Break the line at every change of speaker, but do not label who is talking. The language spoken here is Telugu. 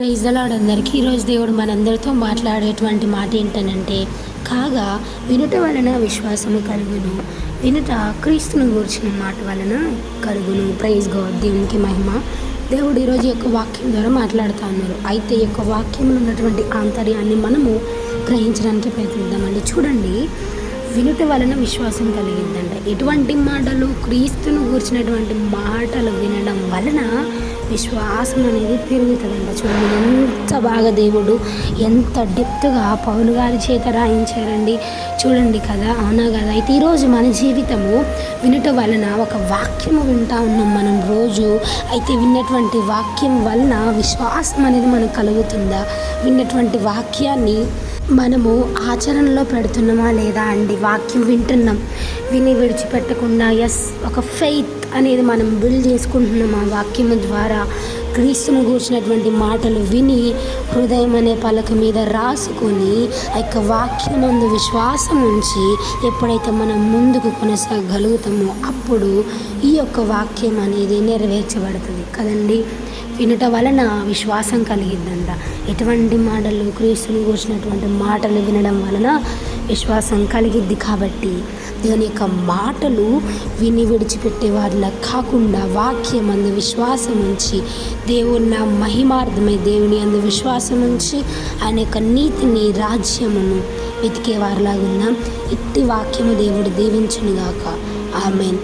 ప్రైజ్ ది లార్డ్ అందరికీ. ఈరోజు దేవుడు మనందరితో మాట్లాడేటువంటి మాట ఏంటనంటే, కాగా వినుట వలన విశ్వాసము కలుగును, వినుట క్రీస్తును గూర్చిన మాట వలన కలుగును. ప్రైజ్ గాడ్, దేవునికి మహిమ. దేవుడు ఈరోజు యొక్క వాక్యం ద్వారా మాట్లాడుతూ ఉన్నారు. అయితే ఈ యొక్క వాక్యంలో ఉన్నటువంటి ఆంతర్యాన్ని మనము గ్రహించడానికి ప్రయత్నిద్దామండి. చూడండి, వినుట వలన విశ్వాసం కలిగిందంట. ఎటువంటి మాటలు? క్రీస్తును గూర్చినటువంటి మాటలు వినడం వలన విశ్వాసం అనేది పెరుగుతుందంట. చూడండి, ఎంత బాగా దేవుడు ఎంత డెప్త్గా పౌలు గారి చేత రాయించారండి. చూడండి కదా, అవునా కదా. అయితే ఈరోజు మన జీవితము వినుట వలన ఒక వాక్యము వింటా ఉన్నాం మనం రోజు. అయితే విన్నటువంటి వాక్యం వలన విశ్వాసం అనేది మనకు కలుగుతుందా? విన్నటువంటి వాక్యాన్ని మనము ఆచరణలో పెడుతున్నామా లేదా అండి? వాక్యం వింటున్నాం, విని విడిచిపెట్టకుండా ఒక ఫెయిత్ అనేది మనం బిల్డ్ చేసుకుంటున్నాం. ఆ వాక్యము ద్వారా క్రీస్తును గూర్చినటువంటి మాటలు విని హృదయం అనే పలక మీద రాసుకొని ఆ యొక్క వాక్యమందు విశ్వాసం ఉంచి ఎప్పుడైతే మనం ముందుకు కొనసాగలుగుతామో అప్పుడు ఈ యొక్క వాక్యం అనేది నెరవేర్చబడుతుంది కదండి. వినుట వలన విశ్వాసం కలిగిద్దంట. ఎటువంటి మాటలు? క్రీస్తుని కూర్చున్నటువంటి మాటలు వినడం వలన విశ్వాసం కలిగిద్ది. కాబట్టి దేవుని యొక్క మాటలు విని విడిచిపెట్టే వారిలా కాకుండా వాక్యం అందు విశ్వాసం ఉంచి దేవుని మహిమార్థమై దేవుని అందు విశ్వాసం ఉంచి ఆయన యొక్క నీతిని రాజ్యమును వెతికే వారిలాగున్నాం. ఇట్టి వాక్యము దేవుడు దీవించునుగాక. ఆమేన్.